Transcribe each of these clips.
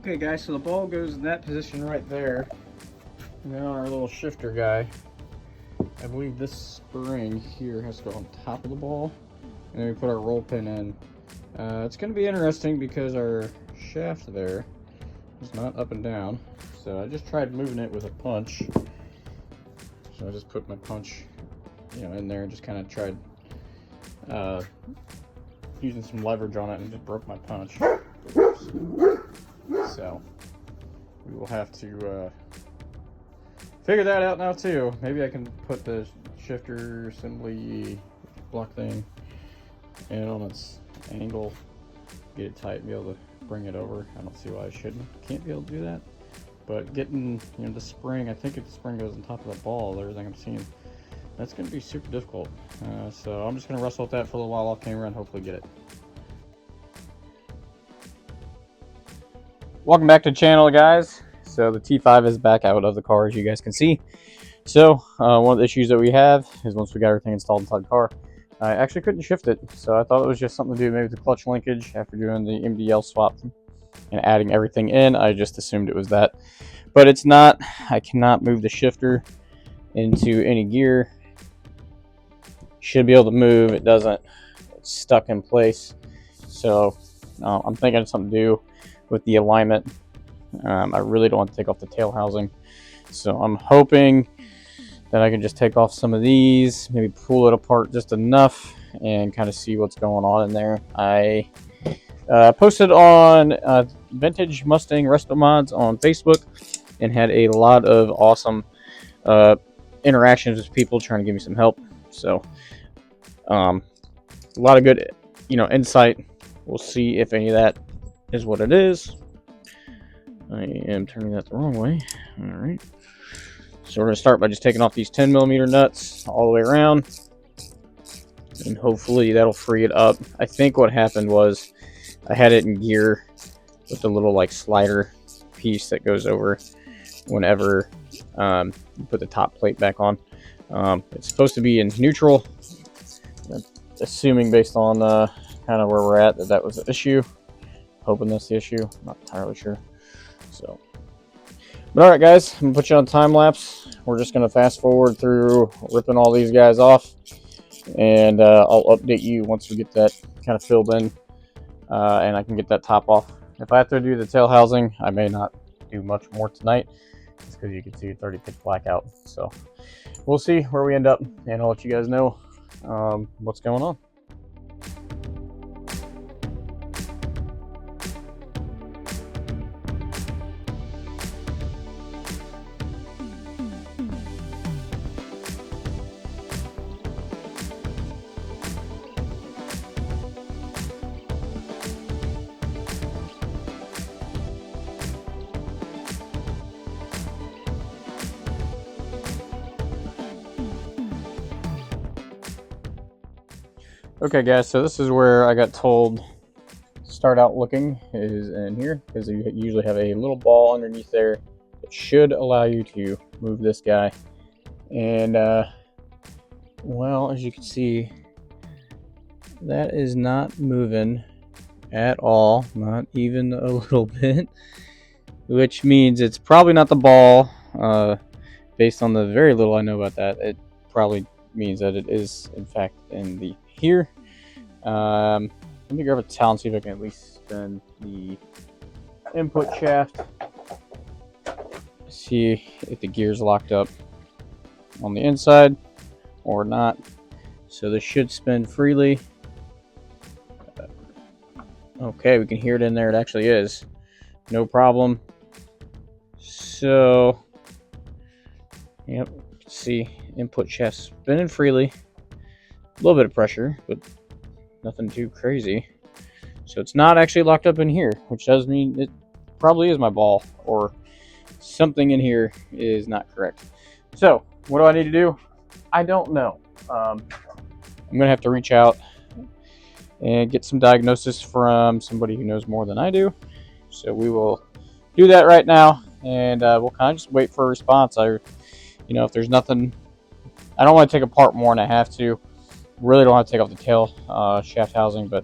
Okay guys, so the ball goes in that position right there. And then on our little shifter guy, I believe this spring here has to go on top of the ball. And then we put our roll pin in. It's going to be interesting because our shaft there is not up and down. So I just tried moving it with a punch. So I just put my punch, in there and just kind of tried using some leverage on it and just broke my punch. So we will have to figure that out now too. Maybe I can put the shifter assembly block thing in on its angle, get it tight, and be able to bring it over. I don't see why I can't be able to do that. But getting the spring, I think if the spring goes on top of the ball, everything I'm seeing, that's going to be super difficult. So I'm just going to wrestle with that for a little while off camera and hopefully get it. Welcome back to the channel, guys. So the T5 is back out of the car, as you guys can see. So one of the issues that we have is once we got everything installed inside the car, I actually couldn't shift it. So I thought it was just something to do maybe with the clutch linkage after doing the MDL swap and adding everything in. I just assumed it was that, but it's not. I cannot move the shifter into any gear. Should be able to move. It doesn't. It's stuck in place. So I'm thinking it's something to do with the alignment. I really don't want to take off the tail housing, so I'm hoping that I can just take off some of these, maybe pull it apart just enough and kind of see what's going on in there. I posted on Vintage Mustang Resto Mods on Facebook and had a lot of awesome interactions with people trying to give me some help. So a lot of good insight. We'll see if any of that is what it is. I am turning that the wrong way. All right. So we're going to start by just taking off these 10mm nuts all the way around. And hopefully that'll free it up. I think what happened was I had it in gear with the little slider piece that goes over whenever you put the top plate back on. It's supposed to be in neutral. Assuming based on kind of where we're at that was the issue. Hoping that's the issue. Not entirely sure. So, but all right, guys, I'm gonna put you on time lapse. We're just gonna fast forward through ripping all these guys off, and I'll update you once we get that kind of filled in, and I can get that top off. If I have to do the tail housing, I may not do much more tonight, just because you can see it's already pitch black out. So we'll see where we end up, and I'll let you guys know what's going on. Okay guys, so this is where I got told start out looking is in here, because you usually have a little ball underneath there that should allow you to move this guy. And well, as you can see, that is not moving at all, not even a little bit, which means it's probably not the ball. Based on the very little I know about that, it probably means that it is in fact in the here. Let me grab a towel and see if I can at least spin the input shaft, see if the gear's locked up on the inside or not. So this should spin freely. Okay, we can hear it in there. It actually is. No problem. So, yep, see input shaft spinning freely. A little bit of pressure, but nothing too crazy. So it's not actually locked up in here, which does mean it probably is my ball, or something in here is not correct. So what do I need to do? I don't know. I'm gonna have to reach out and get some diagnosis from somebody who knows more than I do. So we will do that right now, and we'll kind of just wait for a response. If there's nothing, I don't want to take apart more than I have to. Really don't want to take off the tail shaft housing, but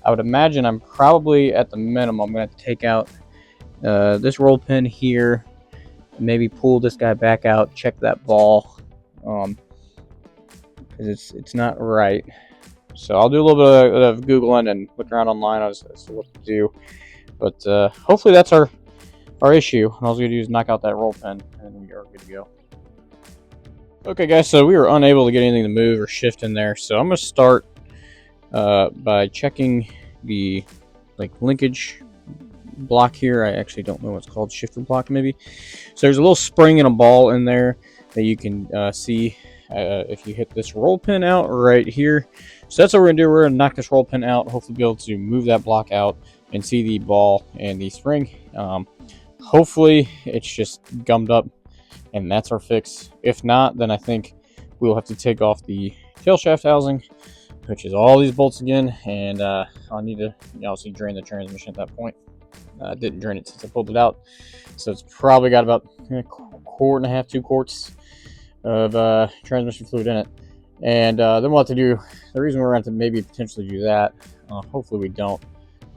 I would imagine I'm probably at the minimum going to have to take out this roll pin here, maybe pull this guy back out, check that ball, because it's not right. So I'll do a little bit of Googling and look around online as to what to do. But hopefully that's our issue. And all we gotta do is knock out that roll pin, and we are good to go. Okay, guys, so we were unable to get anything to move or shift in there. So I'm gonna start by checking the linkage block here. I actually don't know what's called, shifter block maybe. So there's a little spring and a ball in there that you can see if you hit this roll pin out right here. So that's what we're gonna do. We're gonna knock this roll pin out, hopefully be able to move that block out and see the ball and the spring. Hopefully it's just gummed up and that's our fix. If not, then I think we'll have to take off the tail shaft housing, which is all these bolts again, and I'll need to obviously drain the transmission at that point. Didn't drain it since I pulled it out, so it's probably got about a quart and a half, 2 quarts of transmission fluid in it. And then we'll have to do, the reason we're going to maybe potentially do that, hopefully we don't,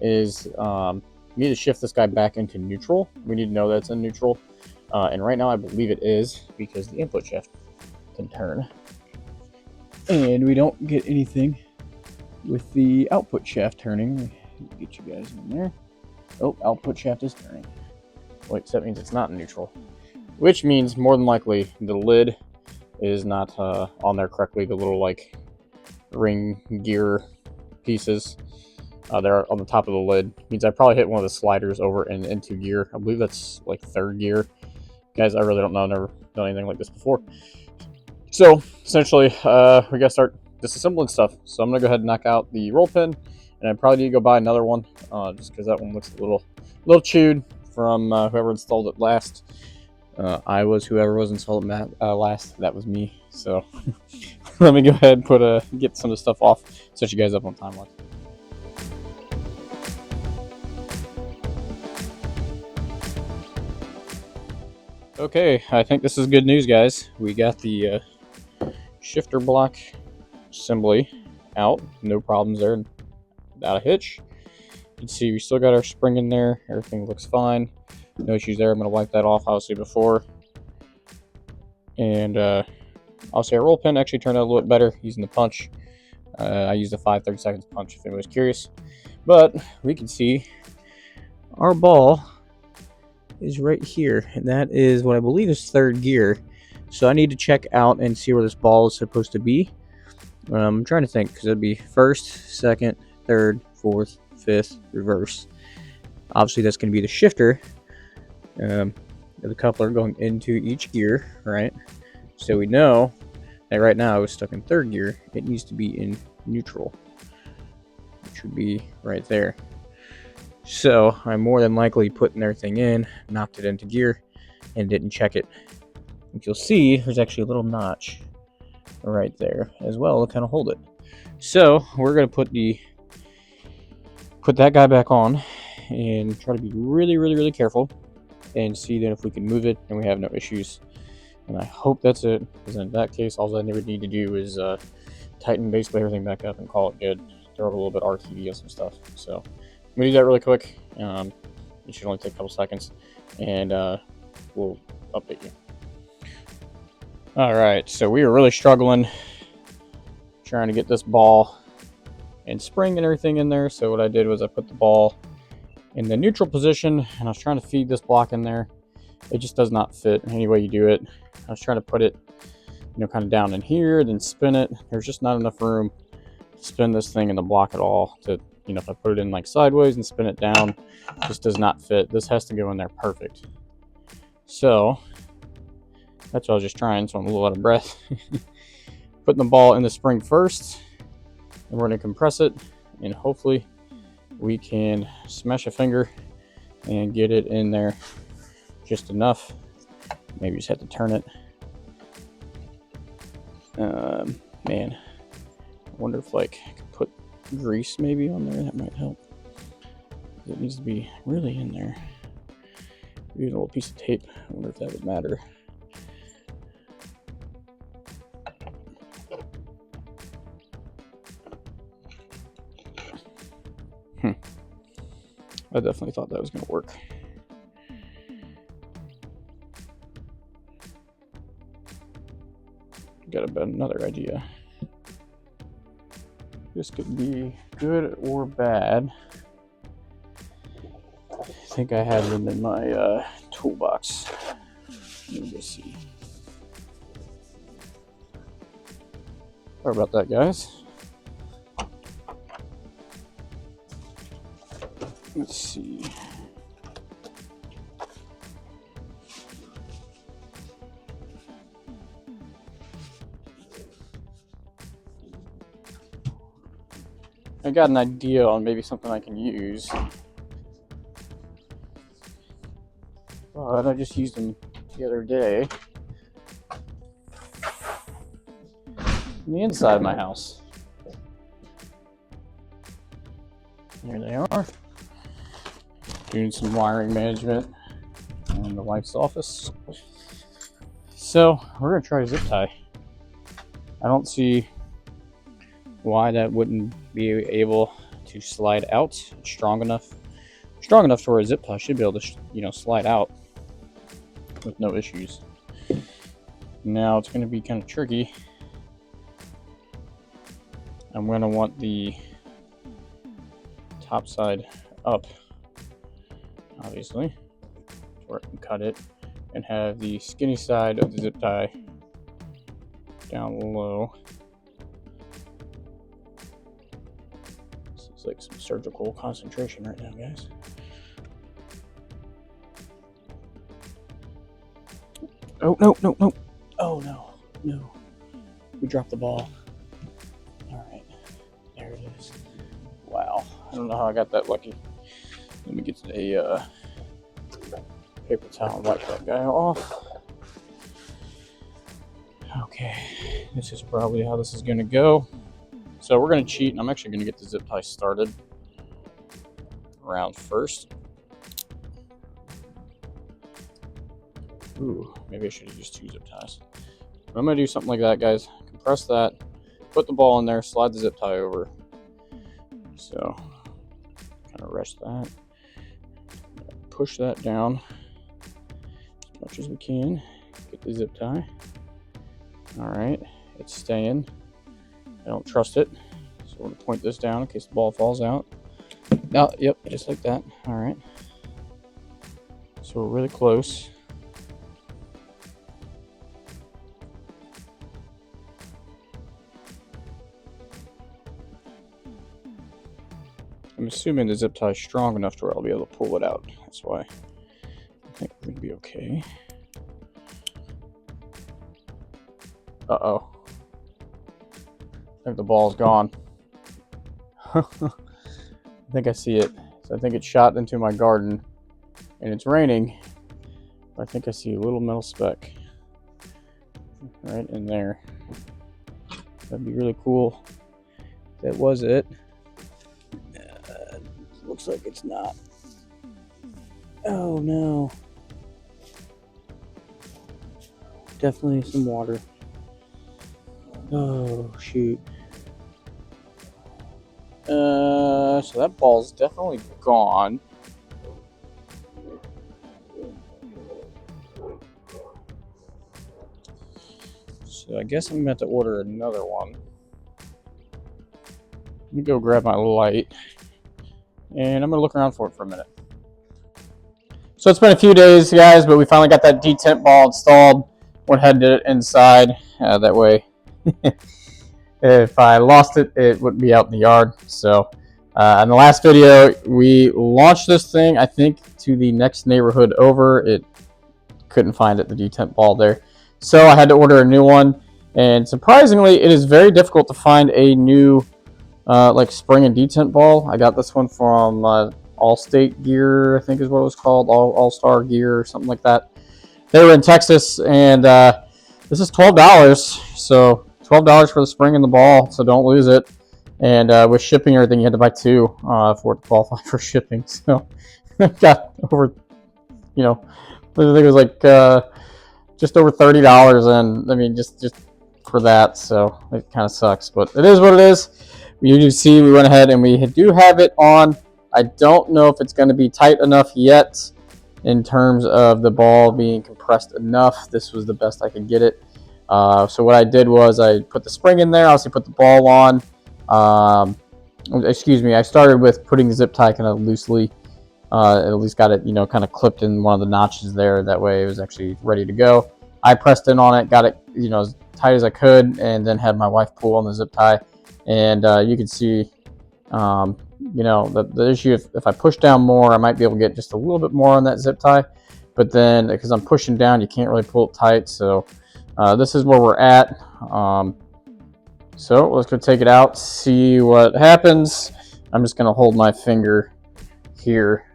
is we need to shift this guy back into neutral. We need to know that it's in neutral, and right now I believe it is, because the input shaft can turn, and we don't get anything with the output shaft turning. Get you guys in there. Oh, output shaft is turning. Wait, so that means it's not in neutral, which means more than likely the lid is not on there correctly. The little ring gear pieces they're on the top of the lid. Means I probably hit one of the sliders over and into gear. I believe that's like 3rd gear. Guys, I really don't know. I've never done anything like this before. So essentially, we gotta start disassembling stuff. So I'm gonna go ahead and knock out the roll pin, and I probably need to go buy another one, just because that one looks a little chewed from whoever installed it last. I was whoever was installed it last. That was me. So let me go ahead and get some of the stuff off, set you guys up on timeline. Okay, I think this is good news, guys. We got the shifter block assembly out. No problems there, without a hitch. You can see we still got our spring in there. Everything looks fine. No issues there. I'm going to wipe that off, obviously, before. And obviously our roll pin actually turned out a little bit better using the punch. I used a 5/32 punch if anyone was curious. But we can see our ball is right here, and that is what I believe is 3rd gear. So I need to check out and see where this ball is supposed to be. I'm trying to think, because it'd be 1st, 2nd, 3rd, 4th, 5th, reverse. Obviously that's going to be the shifter, the coupler going into each gear, right? So we know that right now I was stuck in 3rd gear. It needs to be in neutral, which would be right there. So I'm more than likely putting everything in, knocked it into gear, and didn't check it. If you'll see, there's actually a little notch right there as well to kind of hold it. So we're going to put that guy back on and try to be really careful and see then if we can move it and we have no issues. And I hope that's it, because in that case, all I would need to do is tighten basically everything back up and call it good. Throw a little bit RTD on some stuff. So I'm going to do that really quick. It should only take a couple seconds, and we'll update you. Alright, so we were really struggling trying to get this ball and spring and everything in there. So what I did was I put the ball in the neutral position, and I was trying to feed this block in there. It just does not fit any way you do it. I was trying to put it, kind of down in here, then spin it. There's just not enough room to spin this thing in the block at all. To, if I put it in sideways and spin it down, it just does not fit. This has to go in there perfect. So that's what I was just trying, so I'm a little out of breath. Putting the ball in the spring first, and we're going to compress it, and hopefully we can smash a finger and get it in there just enough. Maybe just have to turn it. Man, I wonder if I could put grease maybe on there. That might help. It needs to be really in there. Maybe a little piece of tape. I wonder if that would matter. I definitely thought that was going to work. got another idea. This could be good or bad. I think I have them in my toolbox. Let me just see. Sorry about that, guys. Let's see. I got an idea on maybe something I can use. But I just used them the other day on the inside of my house. Here they are. Doing some wiring management in the wife's office. So we're gonna try a zip tie. I don't see why that wouldn't be able to slide out. It's strong enough to where a zip tie should be able to, slide out with no issues. Now it's going to be kind of tricky. I'm going to want the top side up, obviously, where I can cut it, and have the skinny side of the zip tie down low. This is like some surgical concentration right now, guys. Oh, no. Oh, no. We dropped the ball. All right. There it is. Wow. I don't know how I got that lucky. Let me get a paper towel and wipe that guy off. Okay. This is probably how this is going to go. So we're going to cheat, and I'm actually going to get the zip tie started around first. Ooh, maybe I should have used 2 zip ties. But I'm going to do something like that, guys. Compress that, put the ball in there, slide the zip tie over. So, kind of rest that. Push that down as much as we can. Get the zip tie. Alright, it's staying. I don't trust it. So we're going to point this down in case the ball falls out. Oh, yep, just like that. Alright. So we're really close. I'm assuming the zip tie is strong enough to where I'll be able to pull it out. That's why I think we're going to be okay. Uh-oh. I think the ball's gone. I think I see it. So I think it shot into my garden. And it's raining. I think I see a little metal speck right in there. That'd be really cool. That was it. Looks like it's not. Oh no. Definitely some water. Oh shoot. So that ball's definitely gone. So I guess I'm gonna have to order another one. Let me go grab my light. And I'm going to look around for it for a minute. So it's been a few days, guys, but we finally got that detent ball installed. Went ahead and did it inside. That way, if I lost it, it wouldn't be out in the yard. So in the last video, we launched this thing, I think, to the next neighborhood over. It couldn't find it, the detent ball there. So I had to order a new one. And surprisingly, it is very difficult to find a new like spring and detent ball. I got this one from Allstate Gear, I think is what it was called, All-Star Gear or something like that. They were in Texas, and this is $12. So $12 for the spring and the ball, so don't lose it. And with shipping and everything, you had to buy 2 for it to qualify for shipping. So I got over, I think it was like just over $30, and I mean just for that. So it kind of sucks, but it is what it is. You do see we went ahead and we do have it on. I don't know if it's going to be tight enough yet in terms of the ball being compressed enough. This was the best I could get it. So what I did was I put the spring in there. I also put the ball on. Excuse me. I started with putting the zip tie kind of loosely. At least got it, kind of clipped in one of the notches there. That way it was actually ready to go. I pressed in on it, got it, as tight as I could, and then had my wife pull on the zip tie. And you can see, the issue, if I push down more, I might be able to get just a little bit more on that zip tie. But then, because I'm pushing down, you can't really pull it tight. So this is where we're at. So let's go take it out, see what happens. I'm just going to hold my finger here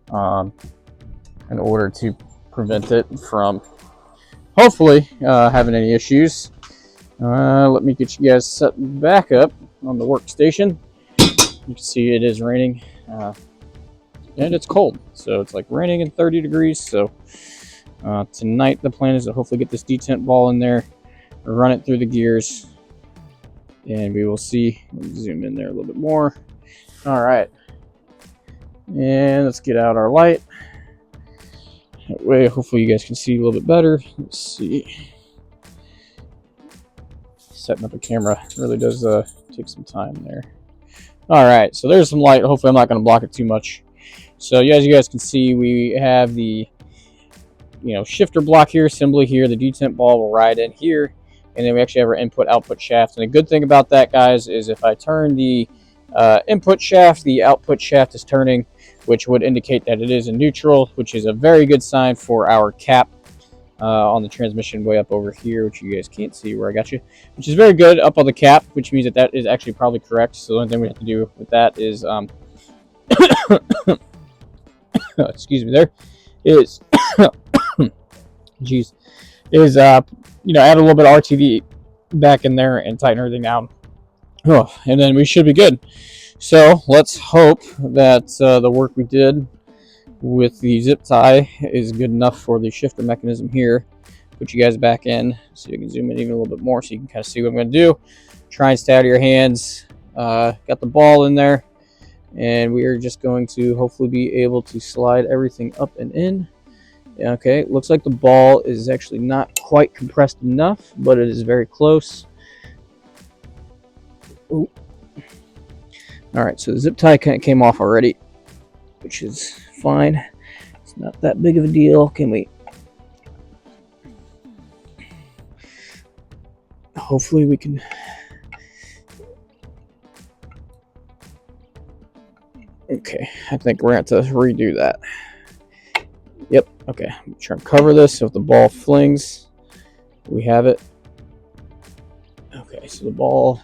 in order to prevent it from hopefully having any issues. Let me get you guys set back up on the workstation. You can see it is raining and it's cold, so it's like raining and 30 degrees. So tonight the plan is to hopefully get this detent ball in there, run it through the gears, and we will see. Let me zoom in there a little bit more. All right, and let's get out our light. That way, hopefully you guys can see a little bit better. Let's see. Setting up a camera really does take some time there. All right, so there's some light. Hopefully I'm not going to block it too much. So as you guys can see, we have the shifter block here, assembly here. The detent ball will ride in here, and then we actually have our input-output shaft. And the good thing about that, guys, is if I turn the input shaft, the output shaft is turning, which would indicate that it is in neutral, which is a very good sign for our cap on the transmission way up over here, which you guys can't see where I got you, which is very good up on the cap, which means that is actually probably correct. So the only thing we have to do with that is excuse me, there is geez, is add a little bit of RTV back in there and tighten everything down. And then we should be good. So let's hope that the work we did with the zip tie is good enough for the shifter mechanism here. Put you guys back in so you can zoom in even a little bit more so you can kind of see what I'm going to do. Try and stay out of your hands. Got the ball in there, and we are just going to hopefully be able to slide everything up and in. Okay, looks like the ball is actually not quite compressed enough, but it is very close. Ooh. All right, so the zip tie kind of came off already, which is fine. It's not that big of a deal. Can we? Hopefully we can. Okay, I think we're going to have to redo that. Yep, okay. I'm trying to cover this so if the ball flings, we have it. Okay, so the ball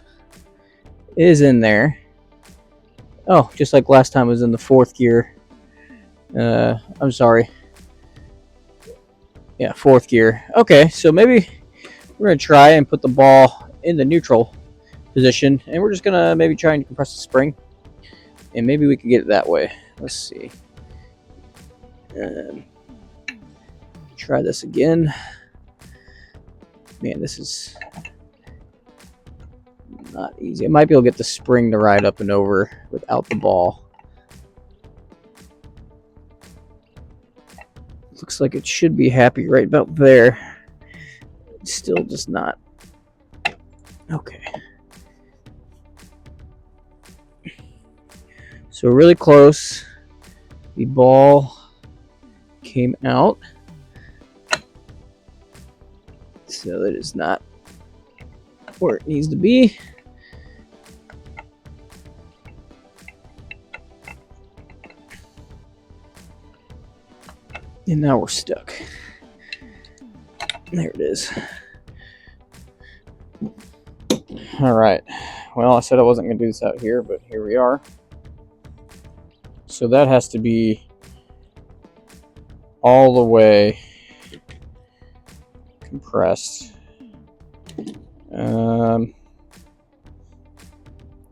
is in there. Oh, just like last time it was in the fourth gear. I'm sorry. Yeah, fourth gear. Okay, so maybe we're going to try and put the ball in the neutral position, and we're just going to maybe try and compress the spring, and maybe we can get it that way. Let's see. Try this again. Man, this is not easy. I might be able to get the spring to ride up and over without the ball. Looks like it should be happy right about there. It's still just not. Okay. So really close. The ball came out. So it is not where it needs to be. And now we're stuck. There it is. All right. Well, I said I wasn't going to do this out here, but here we are. So that has to be all the way compressed. I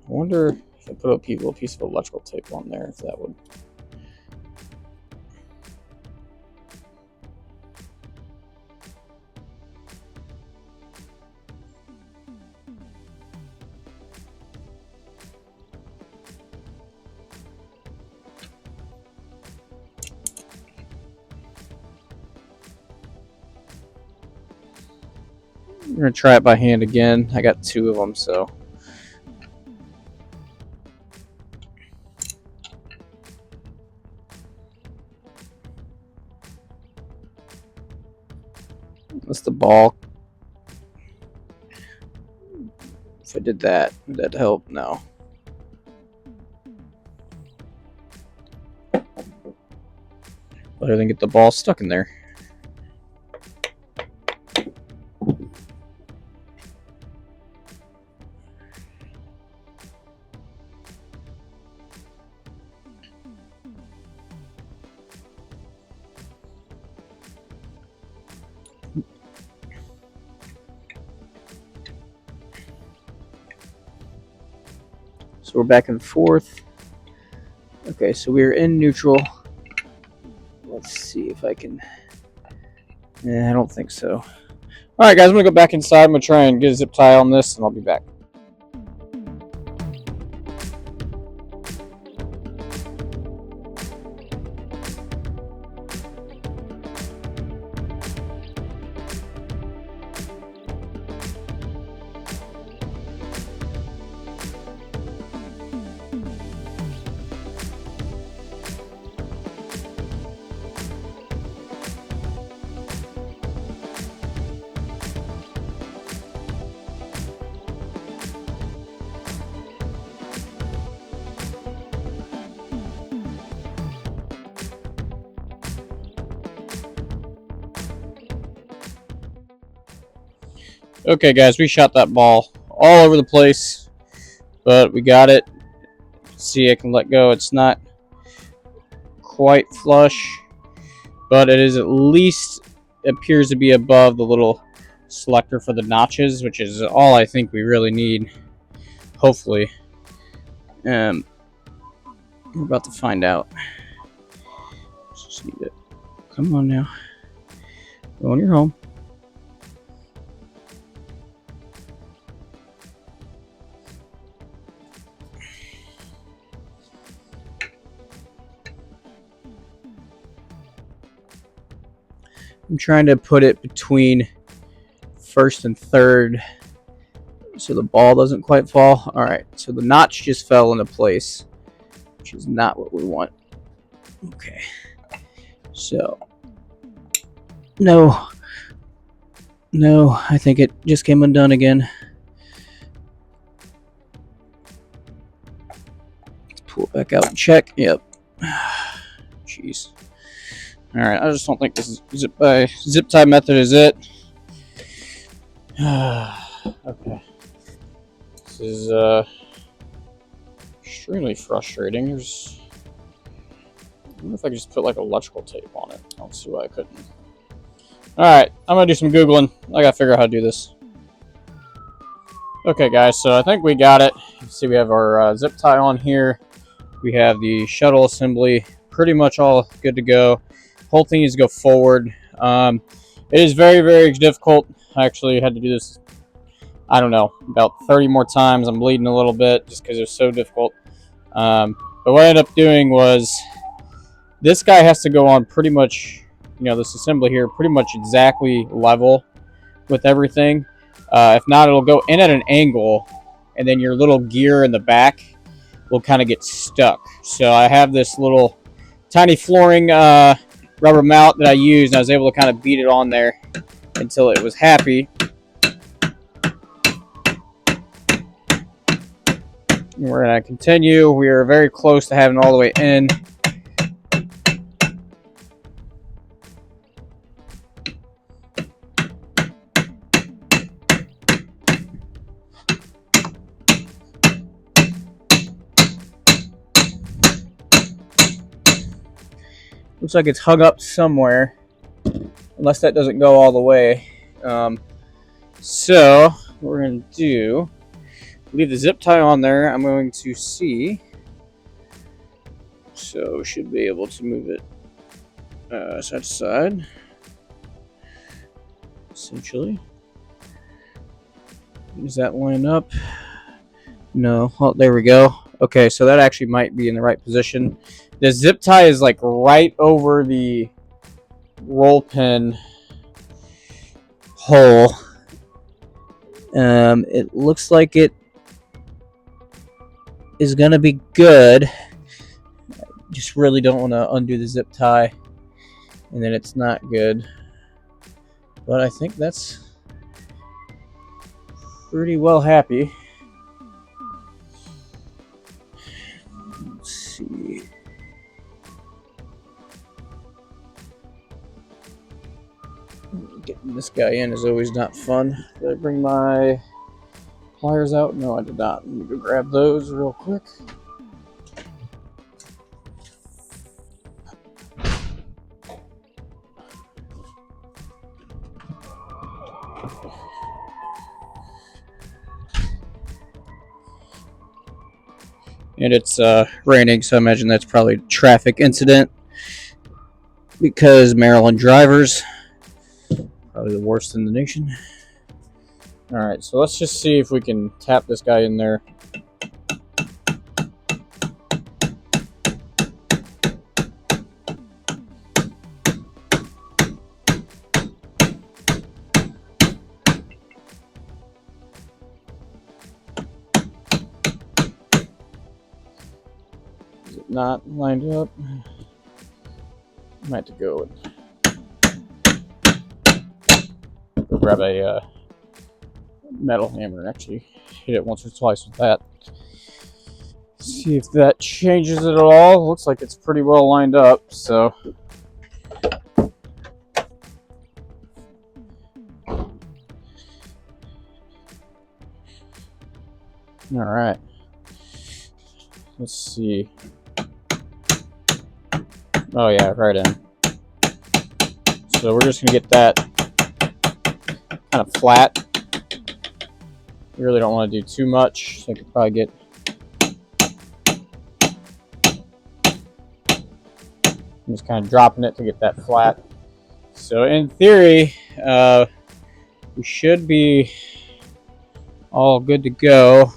wonder if I put a little piece of electrical tape on there, if that would. We're going to try it by hand again. I got 2 of them, so. That's the ball. If I did that, would that help? No. Better than get the ball stuck in there. So we're back and forth. Okay, so we're in neutral. Let's see if I can. I don't think so. Alright guys, I'm going to go back inside. I'm going to try and get a zip tie on this, and I'll be back. Okay guys, we shot that ball all over the place, but we got it. See, I can let go. It's not quite flush, but it is at least appears to be above the little selector for the notches, which is all I think we really need, hopefully. We're about to find out. Just need it. Come on now. Go on your home. I'm trying to put it between first and third so the ball doesn't quite fall. Alright, so the notch just fell into place, which is not what we want. Okay, so no, I think it just came undone again. Let's pull it back out and check. Yep. Jeez. Alright, I just don't think this zip tie method is it. Okay. This is extremely frustrating. I wonder if I could just put like electrical tape on it. I don't see why I couldn't. Alright, I'm gonna do some Googling. I gotta figure out how to do this. Okay guys, so I think we got it. You can see we have our zip tie on here. We have the shuttle assembly pretty much all good to go. Whole thing needs to go forward. It is very, very difficult. I actually had to do this, I don't know, about 30 more times. I'm bleeding a little bit just because it was so difficult. But what I ended up doing was this guy has to go on pretty much, you know, this assembly here, pretty much exactly level with everything. If not, it'll go in at an angle, and then your little gear in the back will kind of get stuck. So I have this little tiny flooring rubber mount that I used, and I was able to kind of beat it on there until it was happy. We're going to continue. We are very close to having it all the way in. Looks like it's hung up somewhere, unless that doesn't go all the way. So what we're going to do, leave the zip tie on there. I'm going to see. So should be able to move it side to side, essentially. Does that line up? No. Oh, there we go. Okay, so that actually might be in the right position. The zip tie is like right over the roll pin hole. It looks like it is going to be good. Just really don't want to undo the zip tie and then it's not good. But I think that's pretty well happy. Let's see. Getting this guy in is always not fun. Did I bring my pliers out? No, I did not. Let me go grab those real quick. And it's raining, so I imagine that's probably a traffic incident because Maryland drivers, probably the worst in the nation. All right, so let's just see if we can tap this guy in there. Is it not lined up? I might have to go grab a metal hammer and actually hit it once or twice with that. See if that changes it at all. Looks like it's pretty well lined up, so. All right. Let's see. Oh yeah, right in. So we're just gonna get that kind of flat. We really don't want to do too much, so I could probably get. I'm just kind of dropping it to get that flat. So in theory, we should be all good to go.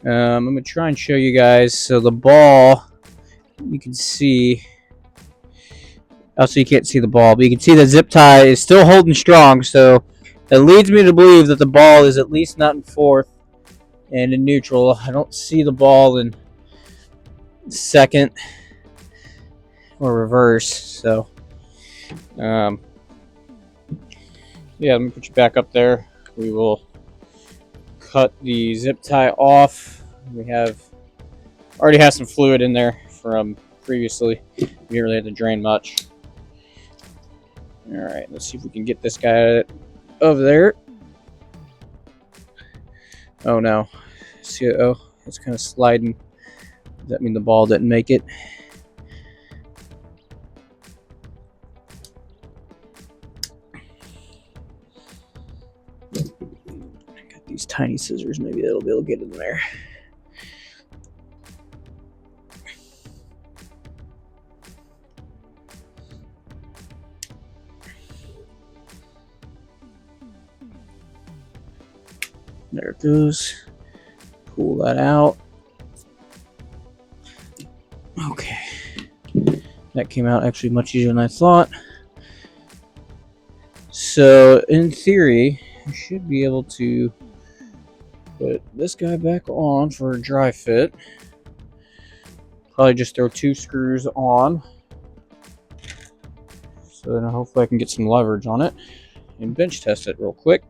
I'm going to try and show you guys. So the ball, you can see. Also, you can't see the ball, but you can see the zip tie is still holding strong. So that leads me to believe that the ball is at least not in fourth and in neutral. I don't see the ball in second or reverse. So, yeah, let me put you back up there. We will cut the zip tie off. We already have some fluid in there from previously. We didn't really have to drain much. All right, let's see if we can get this guy over there. Oh no, see, oh, it's kind of sliding. Does that mean the ball didn't make it? I got these tiny scissors, maybe that'll be able to get in there. There it goes. Pull that out. Okay. That came out actually much easier than I thought. So, in theory, I should be able to put this guy back on for a dry fit. Probably just throw 2 screws on. So then hopefully I can get some leverage on it and bench test it real quick.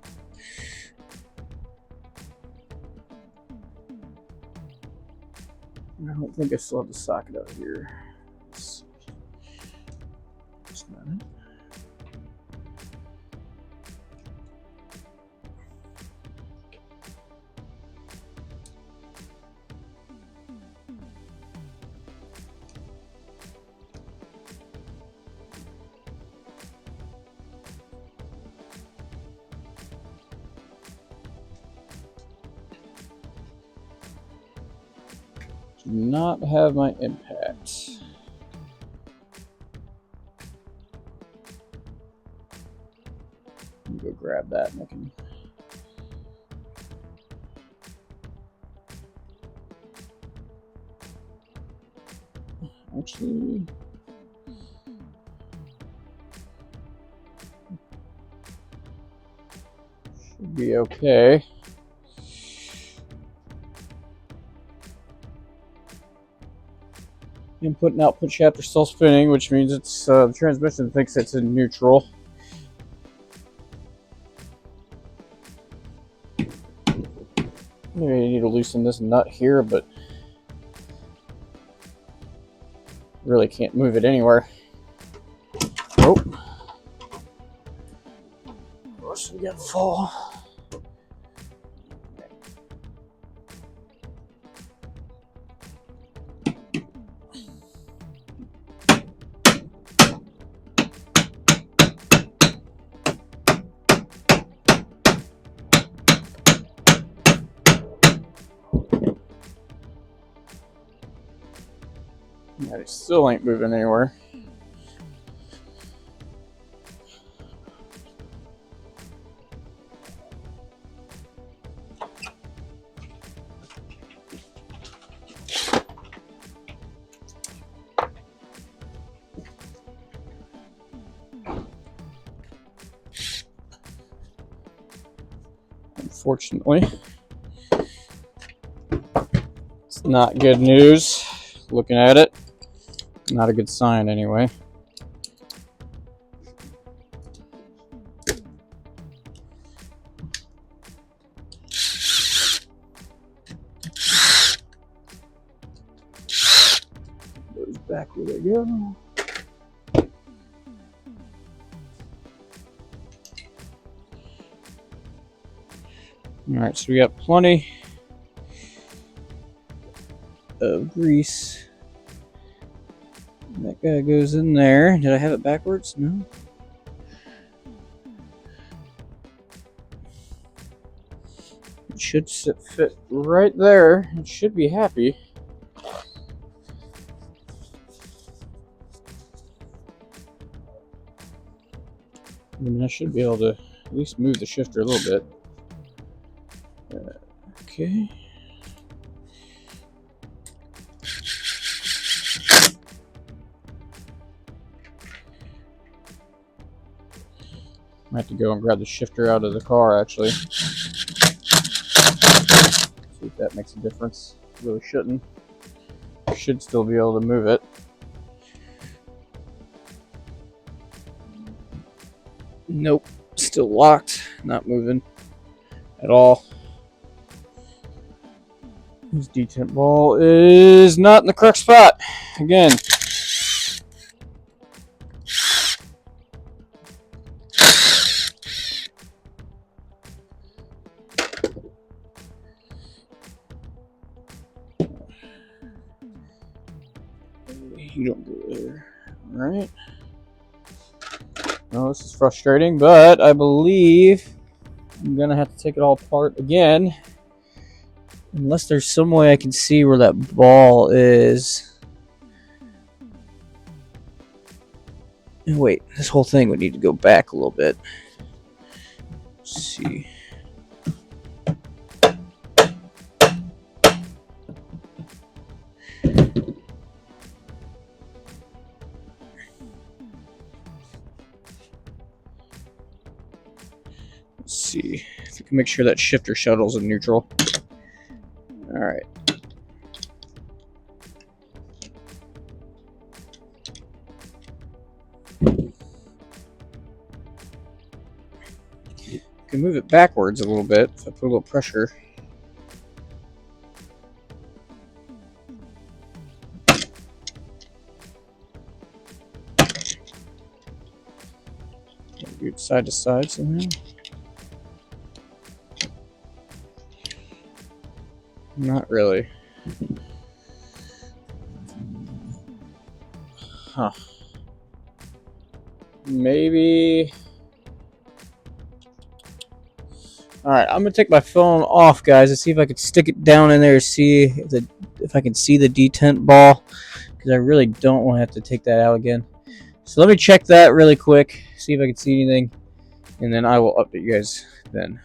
I don't think I still have the socket out here. That's not it. Do not have my impact. Let me go grab that and I can. Actually, should be okay. Input and output shaft are still spinning, which means it's the transmission thinks it's in neutral. Maybe I need to loosen this nut here, but really can't move it anywhere. Nope. Of course we got fall. Yeah, it still ain't moving anywhere. Unfortunately, it's not good news. Looking at it, not a good sign anyway. Goes back where they go. Alright, so we got plenty of grease. That guy goes in there. Did I have it backwards? No. It should fit right there. It should be happy. I mean, I should be able to at least move the shifter a little bit. Okay. I have to go and grab the shifter out of the car, actually. See if that makes a difference. Really shouldn't. Should still be able to move it. Nope. Still locked. Not moving at all. This detent ball is not in the correct spot. Again. You don't go there. Alright. Well, this is frustrating, but I believe I'm going to have to take it all apart again. Unless there's some way I can see where that ball is. Wait, this whole thing would need to go back a little bit. Let's see. Let's see if we can make sure that shifter shuttle's in neutral. All right. I can move it backwards a little bit if I put a little pressure. Do it side to side somehow. Not really. Huh. Maybe. Alright, I'm gonna take my phone off, guys, and see if I can stick it down in there, see if I can see the detent ball, because I really don't want to have to take that out again. So let me check that really quick, see if I can see anything, and then I will update you guys then.